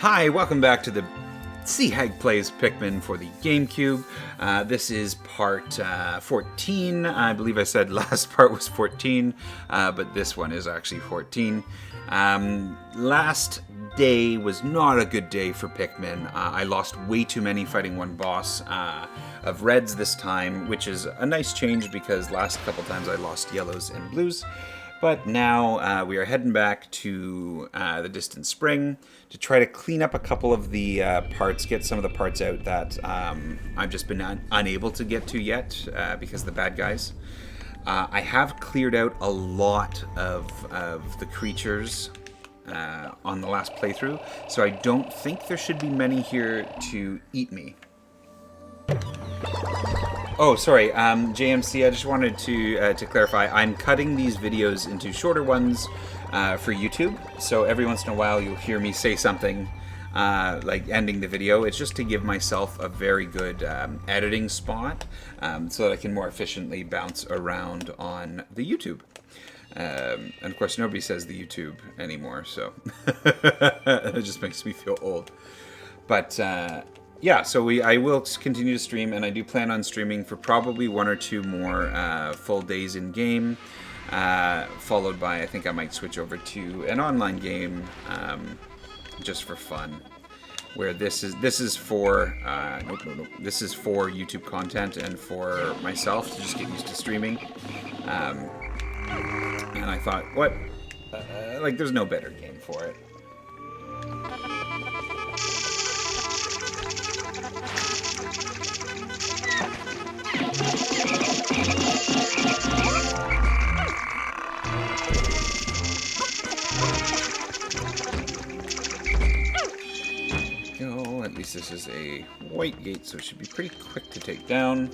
Hi, welcome back to the Sea Hag Plays Pikmin for the GameCube. This is part 14. I believe I said last part was 14, but this one is actually 14. Last day was not a good day for Pikmin. I lost way too many fighting one boss of reds this time, which is a nice change because last couple times I lost yellows and blues. But now we are heading back to the Distant Spring to try to clean up a couple of the parts, get some of the parts out that I've just been unable to get to yet because of the bad guys. I have cleared out a lot of the creatures on the last playthrough, so I don't think there should be many here to eat me. Oh, sorry, JMC, I just wanted to clarify, I'm cutting these videos into shorter ones for YouTube, so every once in a while you'll hear me say something like ending the video. It's just to give myself a very good editing spot so that I can more efficiently bounce around on the YouTube. And of course nobody says the YouTube anymore, so it just makes me feel old. But yeah, so I will continue to stream, and I do plan on streaming for probably 1 or 2 more full days in game, followed by, I think I might switch over to an online game just for fun, where this is for this is for YouTube content and for myself to just get used to streaming. And I thought, what? Like, there's no better game for it. Go. At least this is a white gate, so it should be pretty quick to take down.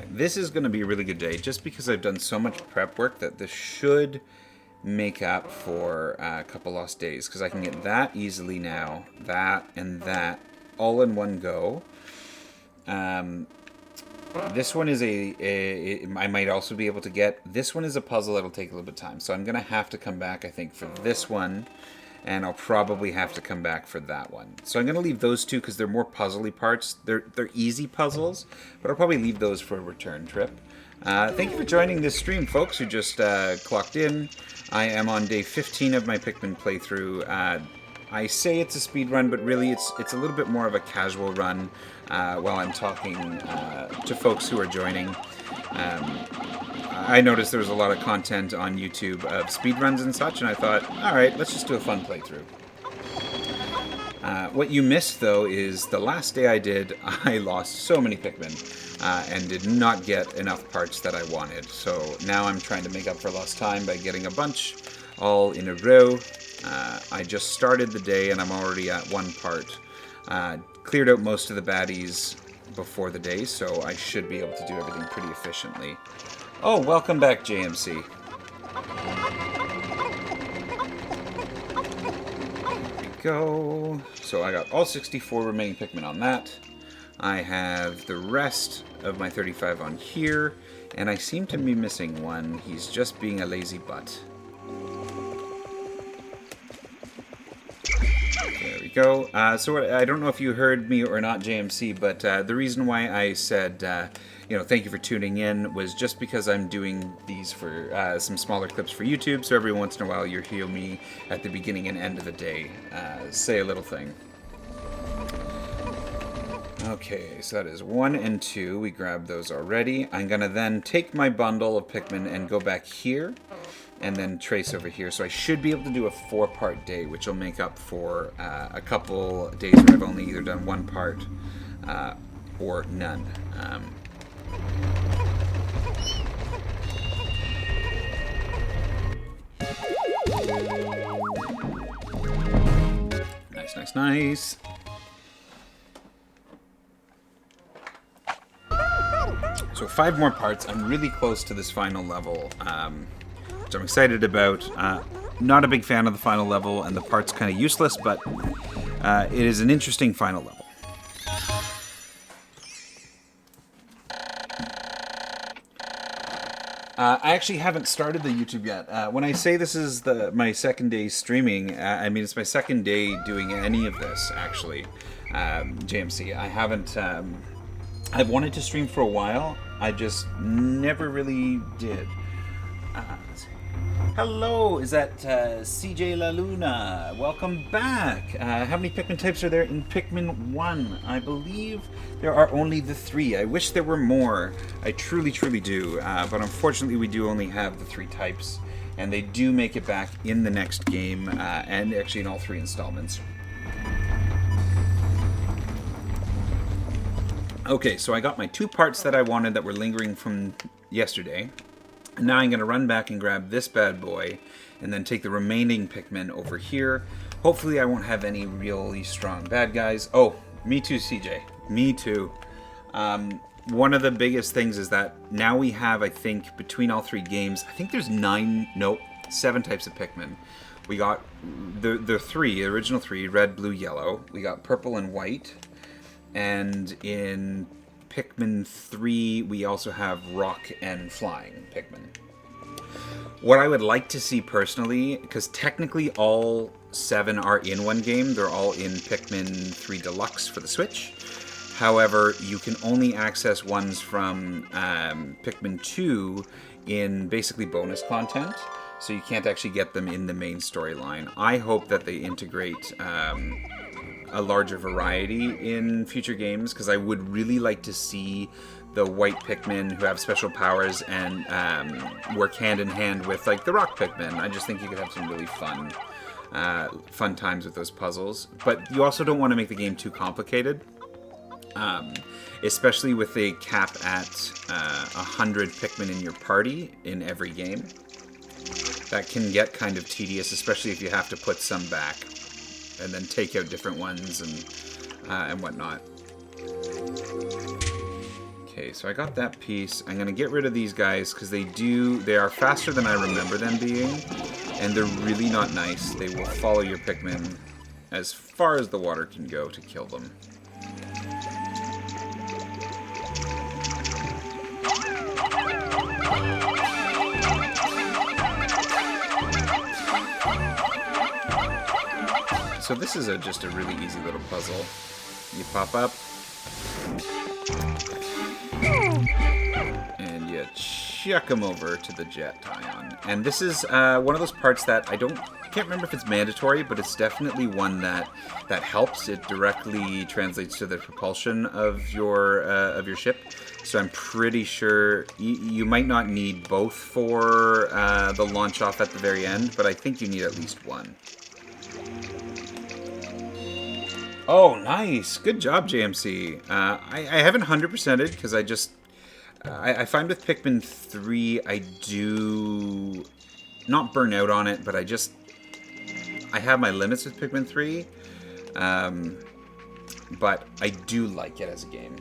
This is going to be a really good day, just because I've done so much prep work that this should make up for a couple lost days, because I can get that easily now, that and that, all in one go. This one is I might also be able to get, this one is a puzzle that'll take a little bit of time, so I'm going to have to come back, I think, for this one, and I'll probably have to come back for that one. So I'm going to leave those two because they're more puzzly parts. They're easy puzzles, but I'll probably leave those for a return trip. Thank you for joining this stream, folks, who just clocked in. I am on day 15 of my Pikmin playthrough. I say it's a speed run, but really it's a little bit more of a casual run while I'm talking to folks who are joining. I noticed there was a lot of content on YouTube of speedruns and such, and I thought, alright, let's just do a fun playthrough. What you missed, though, is the last day I did, I lost so many Pikmin and did not get enough parts that I wanted. So now I'm trying to make up for lost time by getting a bunch all in a row. I just started the day and I'm already at one part. Cleared out most of the baddies before the day, so I should be able to do everything pretty efficiently. Oh, welcome back, JMC. There we go. So I got all 64 remaining Pikmin on that. I have the rest of my 35 on here, and I seem to be missing one. He's just being a lazy butt. There we go. So I don't know if you heard me or not, JMC, but the reason why I said, thank you for tuning in was just because I'm doing these for some smaller clips for YouTube, so every once in a while you'll hear me at the beginning and end of the day say a little thing. Okay, so that is 1 and 2. We grabbed those already. I'm going to then take my bundle of Pikmin and go back here, and then trace over here. So I should be able to do a 4-part day, which will make up for a couple days where I've only either done 1 part or none. Nice, nice, nice. So 5 more parts. I'm really close to this final level, which I'm excited about. Not a big fan of the final level, and the part's kind of useless, but it is an interesting final level. I actually haven't started the YouTube yet. When I say this is my second day streaming, I mean it's my second day doing any of this, actually. JMC. I haven't... I've wanted to stream for a while. I just never really did. Let's see. Hello, is that CJ La Luna? Welcome back. How many Pikmin types are there in Pikmin 1? I believe there are only the 3. I wish there were more. I truly, truly do. But unfortunately, we do only have the 3 types. And they do make it back in the next game, and actually in all 3 installments. Okay, so I got my 2 parts that I wanted that were lingering from yesterday. And now I'm going to run back and grab this bad boy and then take the remaining Pikmin over here. Hopefully I won't have any really strong bad guys. Oh, me too, CJ. Me too. One of the biggest things is that now we have, I think, between all 3 games, I think there's 7 types of Pikmin. We got the original 3, red, blue, yellow. We got purple and white. And in Pikmin 3, we also have rock and flying Pikmin. What I would like to see personally, because technically all 7 are in one game, they're all in Pikmin 3 Deluxe for the Switch. However, you can only access ones from Pikmin 2 in basically bonus content, so you can't actually get them in the main storyline. I hope that they integrate a larger variety in future games, because I would really like to see the white Pikmin who have special powers and work hand in hand with like the rock Pikmin. I just think you could have some really fun times with those puzzles. But you also don't want to make the game too complicated, especially with a cap at 100 Pikmin in your party in every game. That can get kind of tedious, especially if you have to put some back and then take out different ones and whatnot. Okay, so I got that piece. I'm gonna get rid of these guys because they are faster than I remember them being, and they're really not nice. They will follow your Pikmin as far as the water can go to kill them. So this is just a really easy little puzzle. You pop up, and you chuck them over to the jet ion. And this is one of those parts that I can't remember if it's mandatory, but it's definitely one that helps. It directly translates to the propulsion of your ship. So I'm pretty sure you might not need both for the launch off at the very end, but I think you need at least one. Oh, nice. Good job, JMC. I haven't 100%ed because I find with Pikmin 3, I do not burn out on it, but I have my limits with Pikmin 3. But I do like it as a game.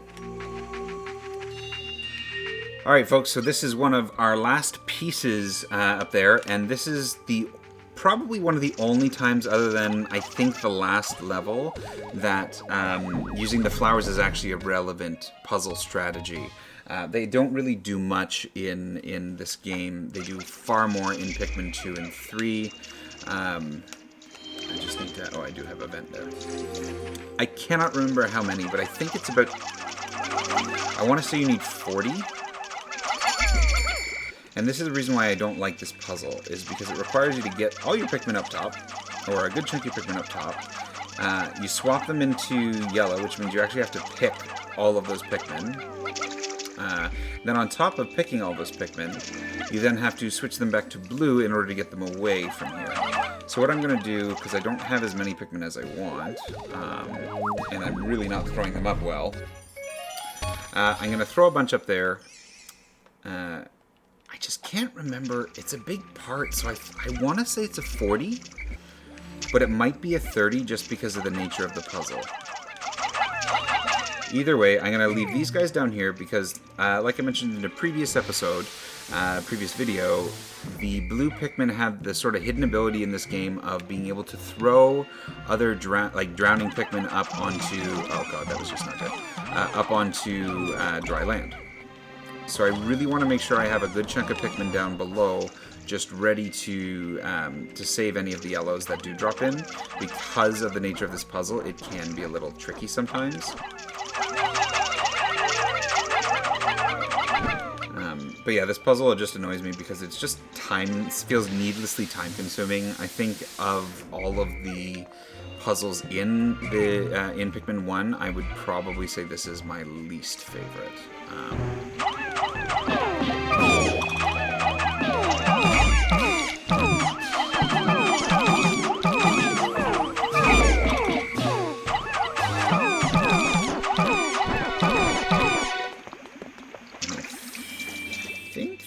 Alright, folks, so this is one of our last pieces up there, and this is probably one of the only times, other than I think the last level, that using the flowers is actually a relevant puzzle strategy. They don't really do much in this game. They do far more in Pikmin 2 and 3. I just need to... Oh, I do have a vent there. I cannot remember how many, but I think it's about... I want to say you need 40. And this is the reason why I don't like this puzzle, is because it requires you to get all your Pikmin up top, or a good chunky Pikmin up top. You swap them into yellow, which means you actually have to pick all of those Pikmin. Then on top of picking all those Pikmin, you then have to switch them back to blue in order to get them away from here. So what I'm going to do, because I don't have as many Pikmin as I want, and I'm really not throwing them up well, I'm going to throw a bunch up there. I just can't remember. It's a big part, so I want to say it's a 40, but it might be a 30 just because of the nature of the puzzle. Either way, I'm going to leave these guys down here because, like I mentioned in a previous episode, previous video, the blue Pikmin have the sort of hidden ability in this game of being able to throw other drowning Pikmin up onto... Oh god, that was just not good. Up onto dry land. So I really want to make sure I have a good chunk of Pikmin down below, just ready to save any of the yellows that do drop in. Because of the nature of this puzzle, it can be a little tricky sometimes. But yeah, this puzzle just annoys me because it's just it feels needlessly time consuming. I think of all of the puzzles in Pikmin 1, I would probably say this is my least favorite.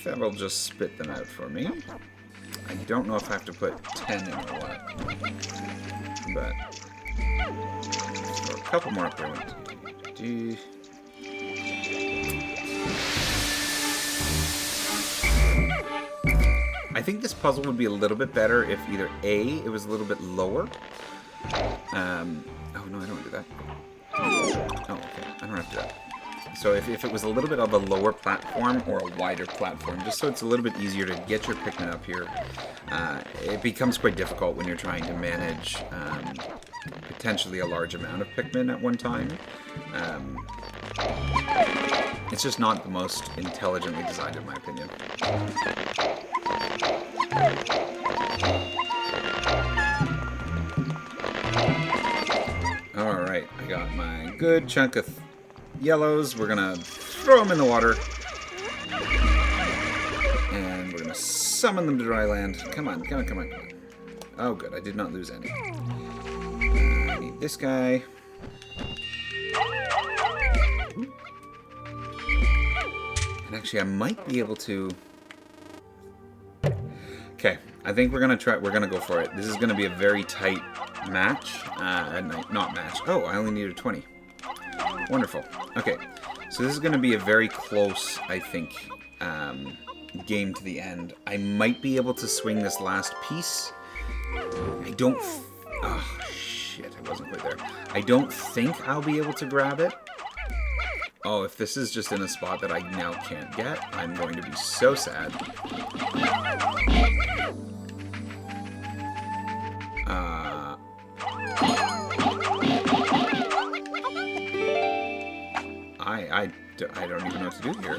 That'll just spit them out for me. I don't know if I have to put 10 in or what. But throw a couple more up there. I think this puzzle would be a little bit better if either A, it was a little bit lower. Oh no, I don't want to do that. Oh, okay. I don't have to do that. So if it was a little bit of a lower platform or a wider platform, just so it's a little bit easier to get your Pikmin up here, it becomes quite difficult when you're trying to manage potentially a large amount of Pikmin at one time. It's just not the most intelligently designed, in my opinion. Alright, I got my good chunk of yellows. We're gonna throw them in the water. And we're gonna summon them to dry land. Come on, come on, come on, come on. Oh, good. I did not lose any. I need this guy. And actually, I might be able to... Okay, I think we're gonna go for it. This is gonna be a very tight match. Not match. Oh, I only needed 20. Wonderful. Okay, so this is going to be a very close, I think, game to the end. I might be able to swing this last piece. I don't... Oh, shit, I wasn't quite there. I don't think I'll be able to grab it. Oh, if this is just in a spot that I now can't get, I'm going to be so sad. I don't even know what to do here.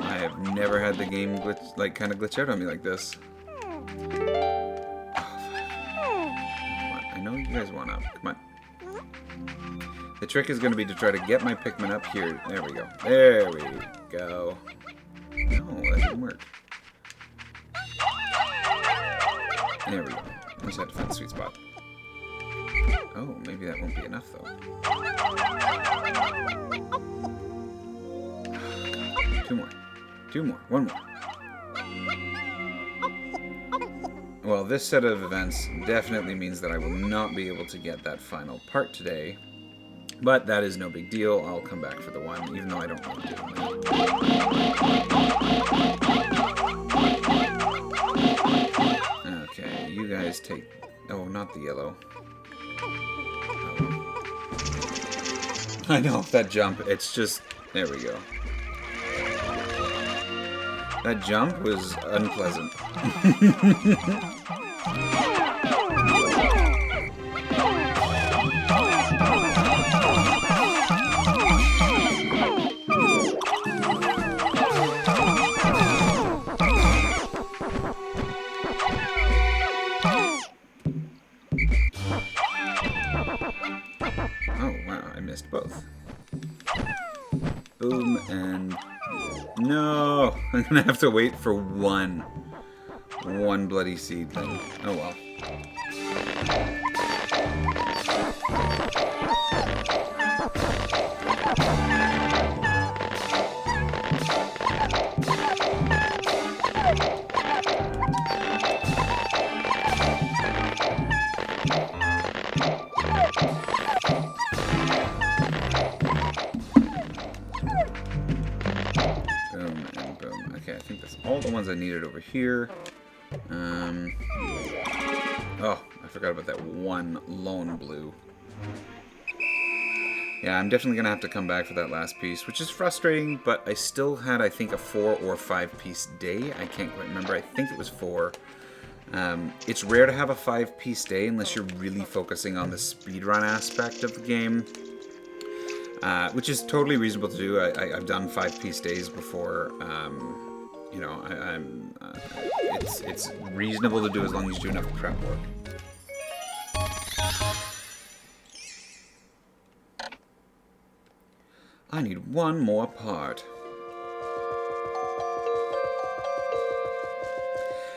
I have never had the game glitch, kind of glitch out on me like this. Oh, I know you guys want up. Come on. The trick is going to be to try to get my Pikmin up here. There we go. There we go. No, that didn't work. There we go. I just had to find the sweet spot. Oh, maybe that won't be enough, though. Two more. Two more. One more. Well, this set of events definitely means that I will not be able to get that final part today. But that is no big deal. I'll come back for the one, even though I don't like doing that. Okay, you guys take... Oh, not the yellow. I know, that jump, it's just... There we go. That jump was unpleasant. Both. Boom, and... No! I'm gonna have to wait for one bloody seedling. Oh well. All the ones I needed over here. Oh, I forgot about that one lone blue. Yeah, I'm definitely going to have to come back for that last piece, which is frustrating, but I still had, I think, a 4 or 5 piece day. I can't quite remember. I think it was 4. It's rare to have a 5 piece day unless you're really focusing on the speedrun aspect of the game, which is totally reasonable to do. I've done 5 piece days before. You know, it's reasonable to do as long as you do enough prep work. I need one more part.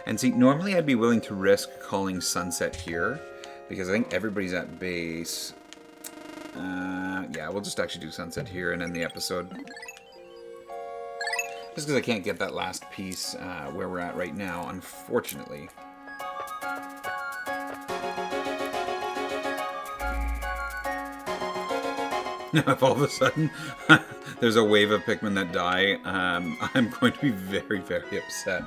And see, normally I'd be willing to risk calling sunset here, because I think everybody's at base. Yeah, we'll just actually do sunset here and end the episode. Just because I can't get that last piece where we're at right now, unfortunately. If all of a sudden there's a wave of Pikmin that die, I'm going to be very, very upset.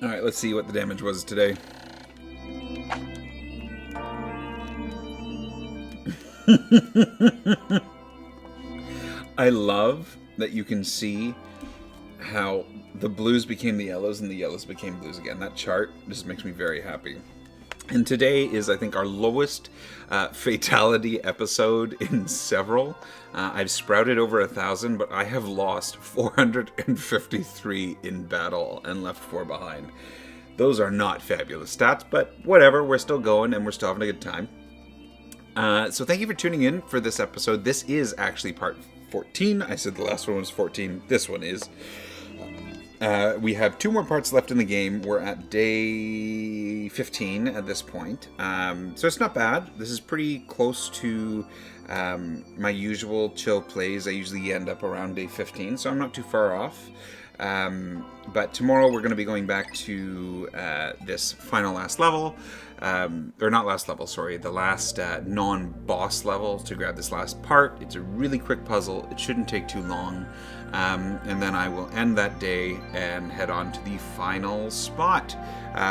Alright, let's see what the damage was today. I love that you can see how the blues became the yellows and the yellows became blues again. That chart just makes me very happy. And today is, I think, our lowest fatality episode in several. I've sprouted over 1,000, but I have lost 453 in battle and left 4 behind. Those are not fabulous stats, but whatever, we're still going and we're still having a good time. So thank you for tuning in for this episode. This is actually part 14. I said the last one was 14. This one is. We have 2 more parts left in the game. We're at day 15 at this point. So it's not bad. This is pretty close to my usual chill plays. I usually end up around day 15, so I'm not too far off. But tomorrow we're going to be going back to this final last level. Or not last level, sorry, the last non-boss level to grab this last part. It's a really quick puzzle. It shouldn't take too long. And then I will end that day and head on to the final spot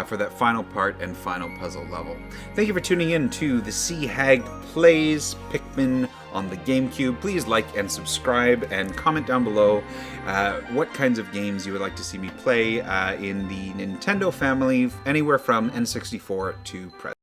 for that final part and final puzzle level. Thank you for tuning in to the Sea Hag Plays Pikmin on the GameCube. Please like and subscribe and comment down below what kinds of games you would like to see me play in the Nintendo family, anywhere from N64 to present.